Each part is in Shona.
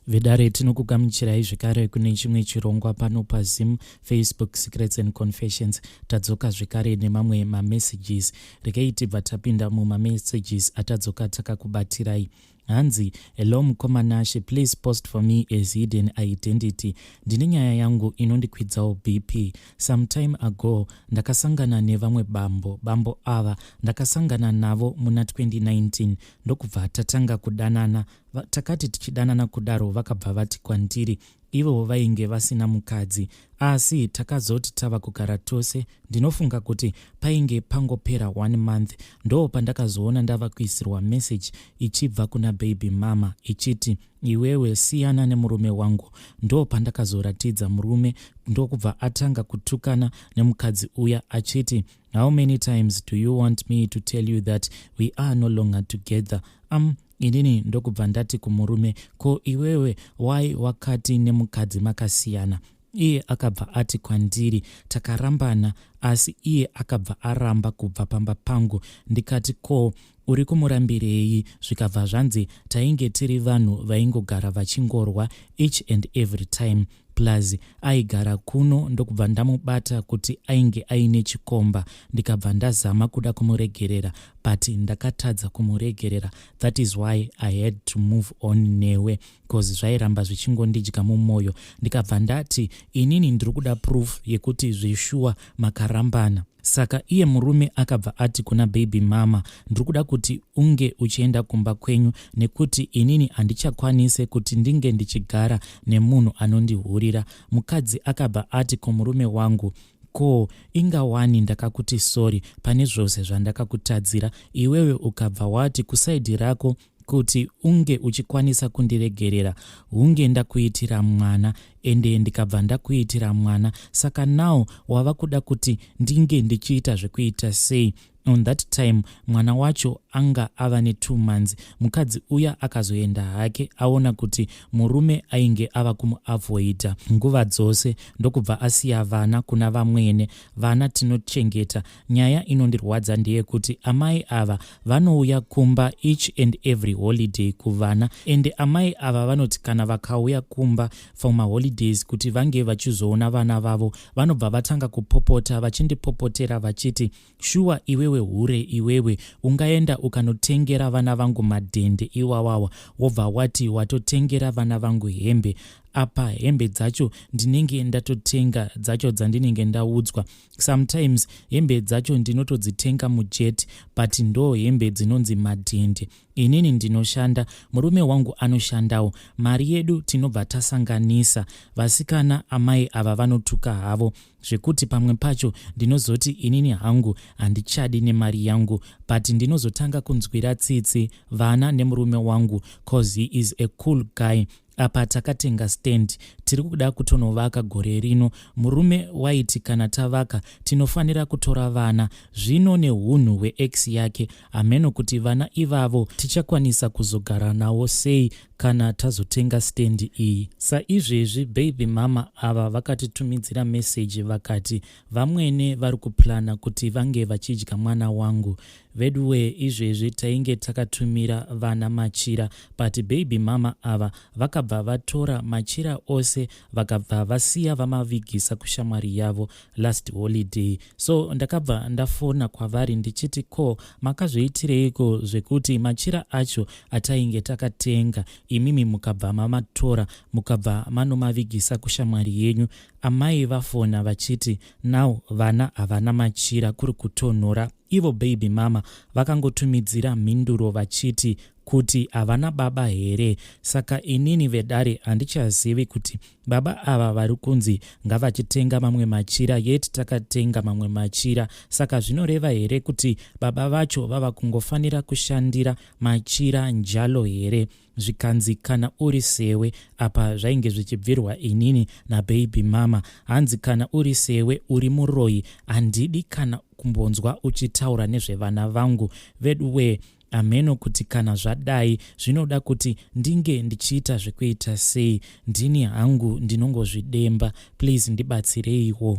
Vedare tinokugamuchirai zvekare kune chimwe chirongwa pano paZim, Facebook Secrets and Confessions. Tadzoka zvekare nemamwe mamessages. Regai tibva tapinda mumamessages atadzoka takakubatirai. Hanzi, hello mukomanashe, please post for me as hidden identity. Ndine nyaya yangu inondikwidzawo BP. Some time ago, ndakasangana nevamwe bambo ava ndakasangana navo muna 2019. Ndokubva tatanga kudanana. Takati tichidanana kudaro vakabva vati kwandiri ivo vainge vasina mukadzi, asi takazoti tava kugara tose. Ndinofunga kuti painge pangopera 1 month ndo pandakazoona ndava kuisirwa message ichibva kuna baby mama ichiti iwewe siyana nemurume wangu. Ndo pandakazoratidza murume ndokubva atanga kutukana nemukadzi uya achiti, how many times do you want me to tell you that we are no longer together? Inini ndokubva ndati kumurume, ko iwewe why wakati nemukadzi makasiyana? Iye akabva ati kwandiri takarambana, asi iye akabva aramba kubva pamba pangu. Ndikati ko uri kumurambirei? Zvikabva zvanzi tainge tiri vanhu vaingogara vachingorwa each and every time. Plus aigara kuno. Ndokubva ndamubata kuti ainge aine chikomba. Ndikabva ndazama kuda kumuregerera, but ndakatadza kumuregerera. That is why I had to move on newe, because zvairamba zvichingondidya mumwoyo. Ndikabva ndati inini ndiri kuda proof yekuti zvishua makarambana. Saka iye murume akabva ati kuna baby mama, ndiri kuda kuti unge uchienda kumba kwenyu, nekuti inini handichakwanise kuti ndinge ndichigara nemunhu anondihurira. Mukadzi akabva ati kumurume wangu, ko ingawani ndakakuti sorry pane zvose zvandakakutadzira. Iwewe ukabva wati kusaidi rako kuti unge uchikwanisa kundiregerera, hunge ndakuitira mwana, ende ndikabva ndakuitira mwana. Saka now wava kuda kuti ndinge ndichiita zvekuita sei? On that time mwana wacho anga ava ne2 months. Mukadzi uya akazoenda hake aona kuti murume ainge ava kumuavoida nguva dzose. Ndokubva asiya vana kuna vamwene. Vana tinochengeta. Nyaya inondirwadza ndeye kuti amai ava vanouya kumba each and every holiday kuvana, ende amai ava vanoti kana vakauya kumba for maholidays kuti vange vachizoona vana vavo, vanobva vatanga kupopota vachindipopotera vachiti, shuwa iwewe hure, iwewe ungaenda ukanotengera vana vangu madhende iwawawa, wobva wati watotengera vana vangu hembe. Apa hembe dzacho ndinenge ndatotenga dzacho dzandinenge ndaudzwa. Sometimes hembe dzacho ndinotodzitenga mujet, but ndo hembe dzinonzi madhende. Inini ndinoshanda, murume wangu anoshandawo. Mari yedu tinobva tasanganisa. Vasikana amai ava vanotuka havo zvekuti pamwe pacho ndinozoti inini hangu handichadi nemari yangu, but ndinozotanga kunzwira tsitsi vana nemurume wangu, cause he is a cool guy. Apa takatenga stand, tiri kuda kutonovaka gore rino. Murume waiti kana tavaka tinofanira kutora vana. Zvino nehunhu hweex yake ameno kuti vana ivavo tichakwanisa kuzogara nawo sei kana tazotenga stand iyi. Saizvezvi baby mama ava vakatitumidzira message vakati vamwene vari kuplana kuti vange vachidya mwana wangu. Vedwe izvezvi tainge takatumira vana machira, but baby mama ava vakabva vatora machira ose vakabva vasiya vamavigisa kushamwari yavo last holiday. So ndakabva ndafona kwavari ndichiti ko makazvoitireiko zvekuti machira acho atainge takatenga imimi mukabva mamatora mukabva manomavigisa kushamwari yenyu? Amai vafona vachiti now vana havana machira, kuri kutonhora. Ivo baby mama vakangotumidzira mhinduro vachiti kuti havana baba here. Saka inini vedare handichazivi kuti baba ava vari kunzi ngavachitenga mamwe machira, yeti takatenga mamwe machira. Saka zvinoreva here kuti baba vacho vava kungofanira kushandira machira njalo here? Zvikanzi kana uri sewe, apa zvainge zvichibvirwa inini nababy mama. Hanzi kana uri sewe uri muroyi, handidi kana kumbonzwa uchitaura nezvevana vangu. Vedwe ameno kuti kana zvadai zvinoda kuti ndinge ndichiita zvekuita sei? Ndini hangu ndinongozvidemba. Please ndibatsireiwo.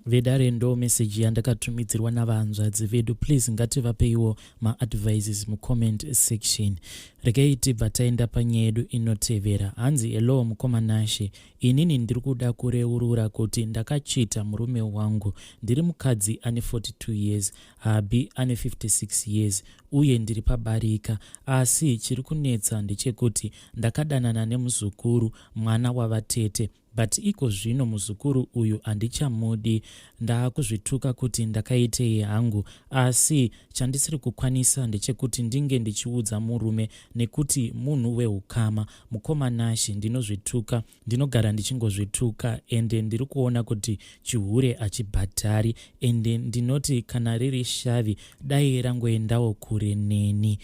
Vedare ndo message yandakatumidzirwa navanzvadzi vedu. Please ngativapeiwo ma-advices mu-comment section. Regai tibva taenda panyaya yedu inotevera. Hanzi hello mukomanashe, inini ndiri kuda kureurura kuti ndakachita murume wangu. Ndiri mukadzi ane 42 years, habi ane 56 years, uye ndiri pabarika. Asi chiri kunetsa ndechekuti ndakadanana nemuzukuru, mwana wavatete. But iko zvino muzukuru uyu handichamudi. Ndakuzvituka kuti ndakaitei hangu, asi chandisiri kukwanisa ndechekuti ndinge ndichiudza murume, nekuti munhu wehukama. Mukomanashe, ndinozvituka, ndinogara ndichingozvituka, ende ndiri kuona kuti chihure achibhadhari, ende ndinoti kana riri shavi dai rangoendawo kure neni.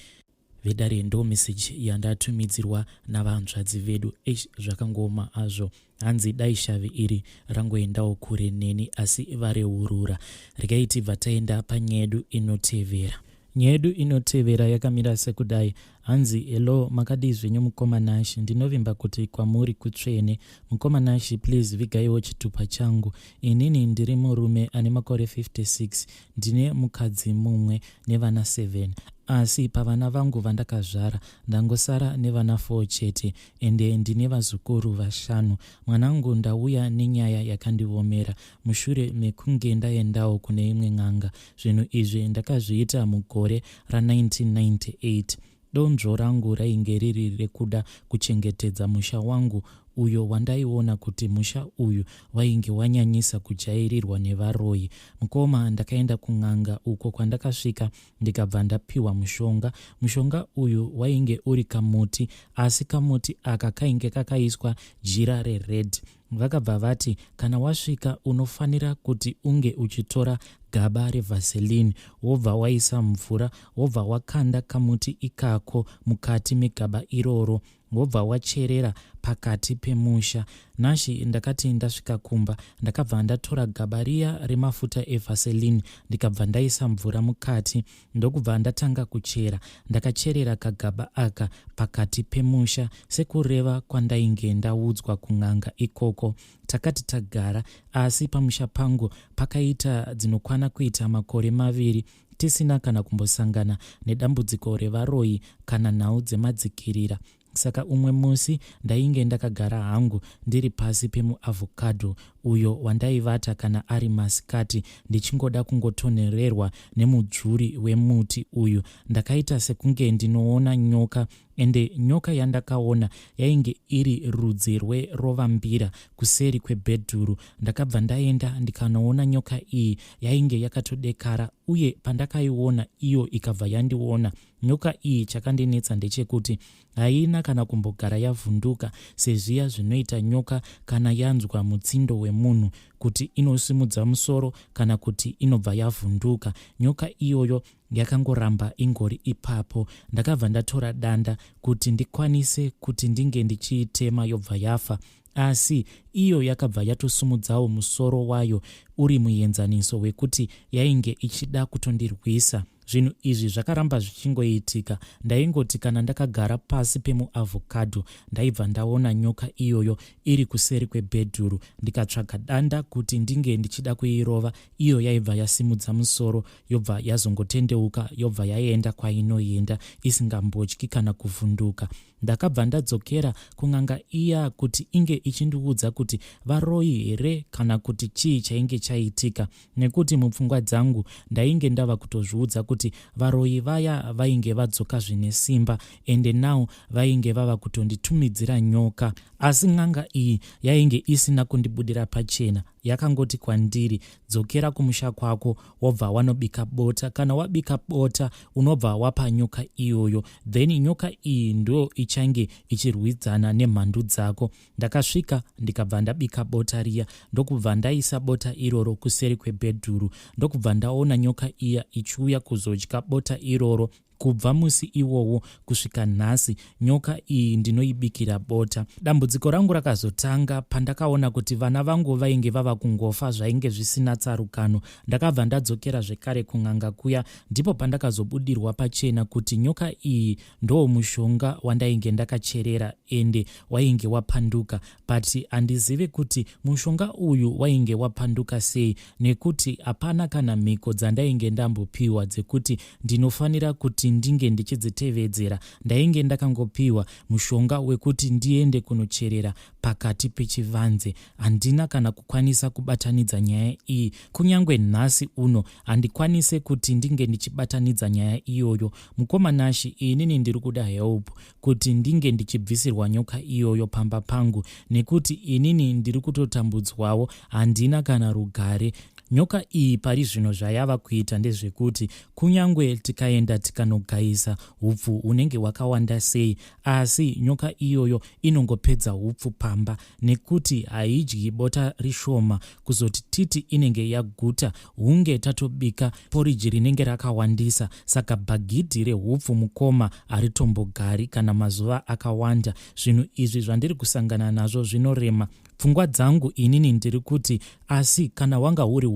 Vedare ndo message yandatumidzirwa navanzvadzi vedu. Zvakangoma azvo. Hanzi dai shavi iri rangoendawo kure neni, asi vareurura. Regai tibva taenda panyaya yedu inotevera. Nyaya yedu inotevera yakamira sekudai. Hanzi hello makadii zvenyu mukomanashi, ndinovimba kuti kwamuri kutsvene. Mukomanashi, please vigaiwo chitupa changu. Inini ndiri murume ane makore 56, ndine mukadzi mumwe nevana 7. Asi pavana vangu vandakazvara ndangosara nevana 4 chete, ende ndine vazukuru 5. Mwanangu ndauya nenyaya yakandiomera mushure mekunge ndaendawo kune imwe n'anga. Zvinhu izvi ndakazviita mugore ra1998. Donzvo rangu rainge riri rekuda kuchengetedza musha wangu uyo wandaiona kuti musha uyu wainge wanyanyisa kujairirwa nevaroyi. Mukoma ndakaenda kun'anga, uko kwandakasvika ndikabva ndapiwa mushonga. Mushonga uyu wainge uri kamuti, asi kamuti aka kainge kakaiswa jira rered. Vakabva vati kana wasvika unofanira kuti unge uchitora gaba revaseline, wobva waisa mvura, wobva wakanda kamuti ikako mukati megaba iroro, wobva wacherera pakati pemusha. Nashi ndakati ndasvika kumba, ndakabva ndatora gaba riya remafuta evaseline, ndikabva ndaisa mvura mukati, ndokubva ndatanga kuchera. Ndakacherera kagaba aka pakati pemusha sekureva kwandainge ndaudzwa kun'anga ikoko. Takati tagara, asi pamusha pangu pakaita dzinokwana kuita makore 2 tisina kana kumbosangana nedambudziko revaroyi kana nhau dzemadzikirira. Saka umwe musi ndainge ndakagara hangu ndiri pasi pemuavocado uyo wandaivata kana ari masikati, ndichingoda kungotonhererwa nemudzvuri wemuti uyu. Ndakaita sekunge ndinoona nyoka, ende nyoka yandakaona yainge iri rudzi rwerovambira kuseri kwebhedhuru. Ndakabva ndaenda ndikanoona nyoka iyi yainge yakatodekara, uye pandakaiona iyo ikabva yandiona. Nyoka iyi chakandinetsa ndechekuti haina kana kumbogara yavhunduka sezviya zvinoita nyoka kana yanzwa mutsindo wemunhu, kuti inosimudza musoro kana kuti inobva yavhunduka. Nyoka iyoyo yakangoramba ingori ipapo. Ndakabva ndatora danda kuti ndikwanise kuti ndinge ndichiitema yobva yafa, asi iyo yakabva yatosumudzawo musoro wayo uri muenzaniso wekuti yainge ichida kutondirwisa. Zvinhu izvi zvakaramba zvichingoitika. Ndaingoti kana ndakagara pasi pemuavocado ndaibva ndaona nyoka iyoyo iri kuseri kwebhedhuru, ndikatsvaga danda kuti ndinge ndichida kuirova. Iyo yaibva yasimudza musoro yobva yazongotendeuka, yobva yaenda kwainoenda isingambotyi kana kuvhunduka. Ndakabva ndadzokera kun'anga iya kuti inge ichindiudza kuti varoyi here kana kuti chii chainge chaitika, nekuti mupfungwa dzangu ndainge ndava kutozviudza kuti varoyi vaya vainge vadzoka zvine simba, ende nao vainge vava kutonditumidzira nyoka. Asi n'anga iyi yainge isina kundibudira pachena. Yakangoti kwandiri, dzokera kumusha kwako wobva wanobika bota, kana wabika bota unobva wapa nyoka iyoyo, then nyoka iyi ndo ichange ichirwidzana nemhandu dzako. Ndakasvika ndikabva ndabika bota riya, ndokubva ndaisa bota iroro kuseri kwebhedhuru, ndokubva ndaona nyoka iya ichiuya kuzodya bota iroro kubva musi iwowo kusvika nhasi nyoka iyi ndinoibikira bota. Dambudziko rangu rakazotanga pandakaona kuti vana vangu vainge vava kungofa zvainge zvisina tsarukano. Ndakabva ndadzokera zvekare kun'anga kuya, ndipo pandakazobudirwa pachena kuti nyoka iyi ndo mushonga wandainge ndakacherera ende wainge wapanduka, but handizivi kuti mushonga uyu wainge wapanduka sei, nekuti hapana kana mhiko dzandainge ndambopiwa dzekuti ndinofanira kuti ndinge ndichidzitevedzera. Ndainge ndakangopiwa mushonga wekuti ndiende kunocherera pakati pechivanze. Handina kana kukwanisa kubatanidza nyaya iyi. Kunyangwe nhasi uno handikwanise kuti ndinge ndichibatanidza nyaya iyoyo. Mukomanashi, inini ndiri kuda help kuti ndinge ndichibvisirwa nyoka iyoyo pamba pangu, nekuti inini ndiri kutotambudzwawo, handina kana rugare. Nyoka iyi pari zvino zvayava kuita ndezvekuti kunyangwe tikaenda tikanogayisa hupfu hunenge hwakawanda sei, asi nyoka iyoyo inongopedza hupfu pamba, nekuti haidyi bota rishoma kuzoti titi inenge yaguta hunge tatobika poriji rinenge rakawandisa. Saka bhagidhi rehupfu mukoma haritombogari kana mazuva akawanda. Zvinhu izvi zvandiri kusangana nazvo zvinorema pfungwa dzangu. Inini ndiri kuti asi kana wanga huri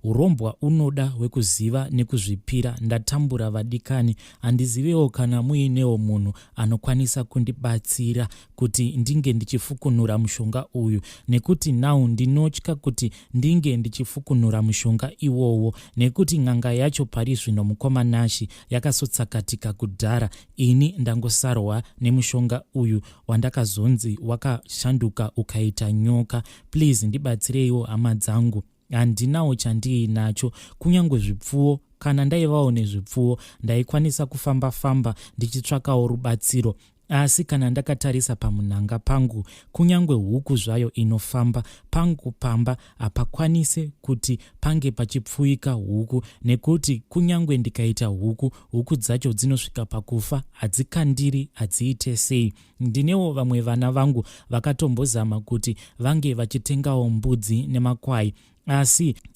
urombwa unoda wekuziva nekuzvipira. Ndatambura vadikani, handizivewo kana muinewo munhu anokwanisa kundibatsira kuti ndinge ndichifukunura mushonga uyu, nekuti now ndinotya kuti ndinge ndichifukunura mushonga iwowo, nekuti n'anga yacho pari zvino mukomanashi yakasotsakatika kudhara. Ini ndangosarwa nemushonga uyu wandakazonzi wakashanduka ukaita nyoka. Please ndibatsireiwo hama dzangu, handinawo chandiinacho. Kunyangwe zvipfuwo, kana ndaivawo nezvipfuwo ndaikwanisa kufamba ndichitsvakawo rubatsiro, asi kana ndakatarisa pamunhanga pangu, kunyangwe huku zvayo inofamba pangu pamba hapakwanise kuti pange pachipfuika huku, nekuti kunyangwe ndikaita huku dzacho dzinosvika pakufa, hadzikandiri hadziite sei. Ndinewo vamwe vana vangu vakatombozama kuti vange vachitengawo mbudzi nemakwai,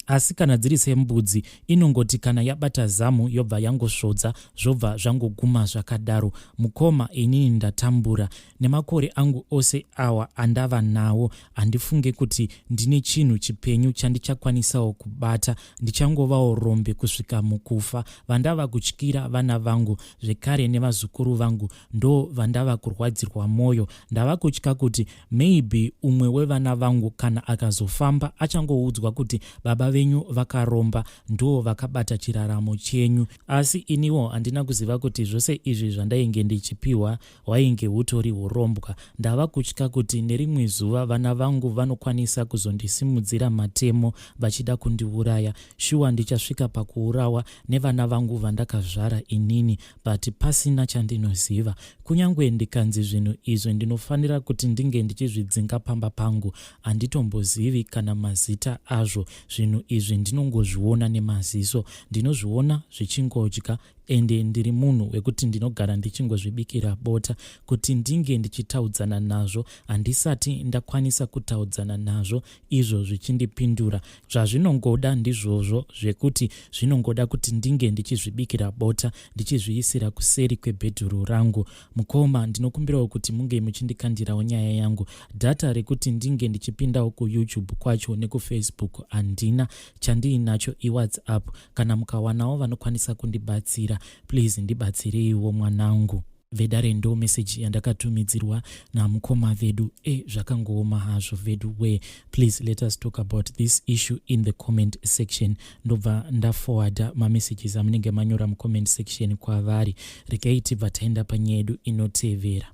asi kana dziri sembudzi inongoti kana yabata zamu yobva yangosvodza zvobva zvangoguma zvakadaro. Mukoma, inini ndatambura nemakore angu ose awa andava nawo. Handifunge kuti ndine chinhu chipenyu chandichakwanisawo kubata. Ndichangovawo rombe kusvika mukufa. Vandava kutyira vana vangu zvekare nevazukuru vangu ndo vandava kurwadzirwa mwoyo. Ndava kutya kuti maybe umwe wevana vangu kana akazofamba achangoudzwa kuti baba venyu vakaromba ndo vakabata chiraramo chenyu. Asi iniwo handina kuziva kuti zvose izvi zvandainge ndichipiwa hwainge hutori hurombwa. Ndava kutya kuti nerimwe zuva vana vangu vanokwanisa kuzondisimudzira matemo vachida kundiuraya. Shuwa ndichasvika pakuurawa nevana vangu vandakazvara inini, but pasina chandinoziva. Kunyangwe ndikanzi zvinhu izvi ndinofanira kuti ndinge ndichizvidzinga pamba pangu, handitombozivi kana mazita azvo. Zvinhu izvi ndinongozviona nemaziso, ndinozviona zvichingodya, ende ndiri munhu wekuti ndinogara ndichingozvibikira bota. Kuti ndinge ndichitaudzana nazvo, handisati ndakwanisa kutaudzana nazvo izvo zvichindipindura. Zvazvinongoda ndizvozvo zvekuti zvinongoda kuti ndinge ndichizvibikira bota ndichizviisira kuseri kwebhedhuru rangu. Mukoma, ndinokumbirawo kuti munge muchindikandirawo nyaya yangu. Data rekuti ndinge ndichipindawo kuYouTube kwacho nekufacebook handina. Chandiinacho iWhatsApp. Kana mukawanawo vanokwanisa kundibatsira, please ndibatsireiwo mwanangu. Vedare ndo message yandakatumidzirwa namukoma vedu. Zvakangooma hazvo vedu we. Please let us talk about this issue in the comment section. Ndobva ndaforwarda mamessages amunenge manyora mucomment section kwavari. Regai tibva taenda panyaya yedu inotevera.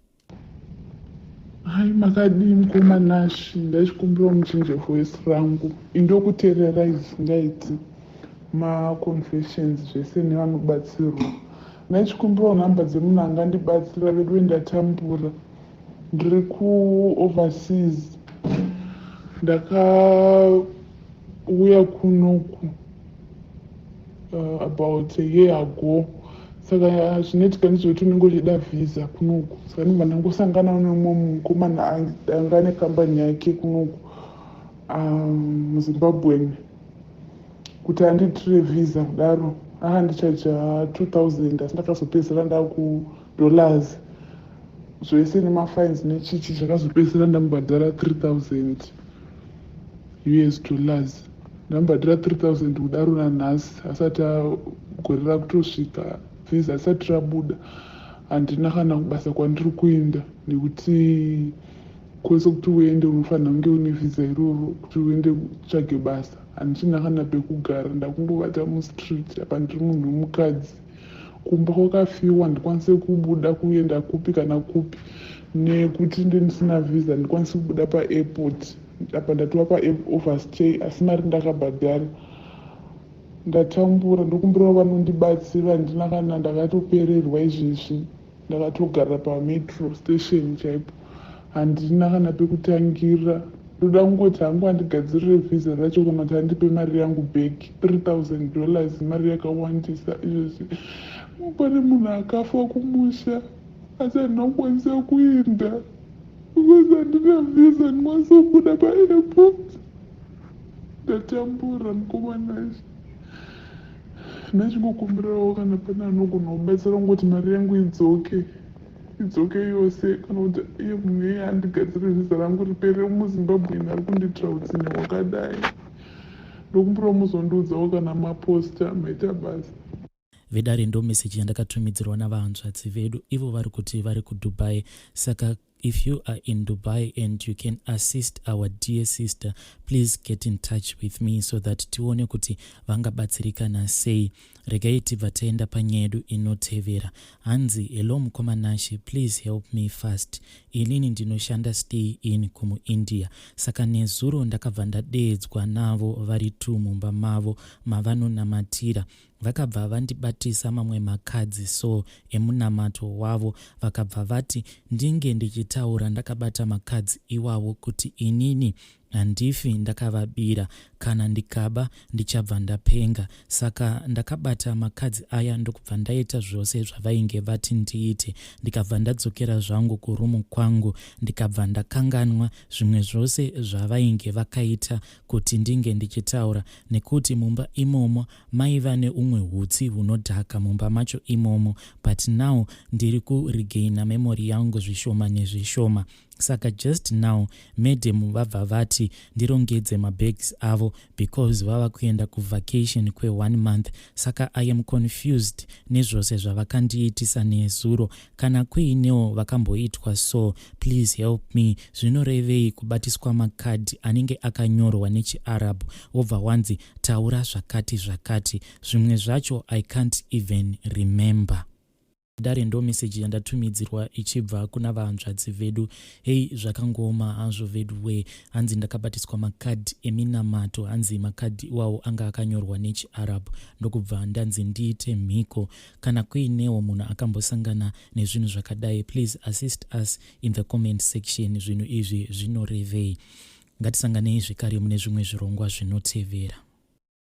Hai makadii mukomanashi, ndachikumbira muchinje voice rangu indokuteerera izingaiti ma-confessions zvese nevanobatsirwa. Ndachikumbira nhamba dzemunhu angandibatsira vedu wendatambura. Ndiri ku-overseas, ndakauya kunoku about a year ago. Saka zvinoitika ndizvoti unenge uchida visa kunoku. Saka ndibva ndangosangana nemumwe mukomana anga nekambani yake kunoku muZimbabwe kuti anditire visa kudaro. akandichaja 2000 asi ndakazopedzisira ndakudollars zvese nemafines nechichi zvakazopedzisira ndamubhadhara 3000 US dollars. Ndamubhadhara 3000 kudaro nanhasi asati agorera kutosvika visa asati rabuda. Handina kana kubasa kwandiri kuenda nekuti kwese kuti uende unofanira kunge une visa iroro kuti uende kutsvage basa. Handichina kana pekugara, ndakungobata mustreet apa ndiri munhu wemukadzi. Kumba kwakafiwa handikwanise kubuda kuenda kupi kana kupi nekuti ndisina visa handikwanise kubuda paairport. Apa ndatova paoverstay asi mari ndakabhadhara. Ndatambura ndokumbira vanondibatsira, handina kana ndakatopererwa izvezvi. Ndakatogara pametro station chaipo, handina kana pekutangira. Ndoda kungoti hangu handigadzirire visa racho kana kuti handipe mari yangu bheki. $3000 mari yakawandisa izvezvi. Pane munhu akafa kumusha asi handina kukwanisa kuenda because handina visa, handikwanisa kubuda paairport. Ndatambura mukomanachi. Ndachingokumbirawo kana pane anogona kubatsira kungoti mari yangu idzoke yose, kana kuti iye munhu iye handigadzire visa rangu ripere muzimbabwe ine ari kundiitira utsine hwakadai. Ndokumbirawo muzondiudzawo kana maposta maita basa. Vedare ndo meseji yandakatumidzirwa navahanzvadzi vedu, ivo vari kuti vari kuDubai. Saka if you are in Dubai and you can assist our dear sister, please get in touch with me so that tione kuti vangabatsirikana sei. Regai tibva taenda panyaya yedu inotevera. Hanzi, hello mukomanashi, please help me fast. Inini ndinoshanda stay in kumu-India. Saka nezuro ndakabva ndadeedzwa navo vari tu mumba mavo mavanonamatira. Vakabva vandibatisa mamwe makadzi so emunamato wavo. Vakabva vati ndinge ndichitaura ndakabata makadzi iwavo kuti inini handifi ndakavabira, kana ndikaba ndichabva ndapenga. Saka ndakabata makadzi aya ndokubva ndaita zvose zvavainge vati ndiite. Ndikabva ndadzokera zvangu kurumu kwangu, ndikabva ndakanganwa zvimwe zvose zvavainge vakaita kuti ndinge ndichitaura, nekuti mumba imomo maiva neumwe hutsi hunodhaka mumba macho imomo, but now ndiri kuregaina memory yangu zvishoma nezvishoma. Saka just now madam vabva vati ndirongedze mabags avo because vava kuenda kuvacation kwe1 month. Saka I am confused nezvose zvavakandiitisa nezuro, kana kuinewo vakamboitwa so. Please help me. Zvinorevei kubatiswa makadhi anenge akanyorwa nechiArabhu wobva wanzi taura zvakati. Zvimwe zvacho I can't even remember. Dare ndo meseji yandatumidzirwa ichibva kuna vahanzvadzi vedu. Hei, zvakangoma hazvo vedu we. Hanzi ndakabatiswa makadhi eminamato. Hanzi makadhi iwawo anga akanyorwa nechiArabhu. Ndokubva ndanzi ndiite mhiko. Kana kuinewo munhu akambosangana nezvinhu zvakadai, please assist us in the comment section. Zvinhu izvi zvinorevei. Ngatisanganei zvekare mune zvimwe zvirongwa zvinotevera.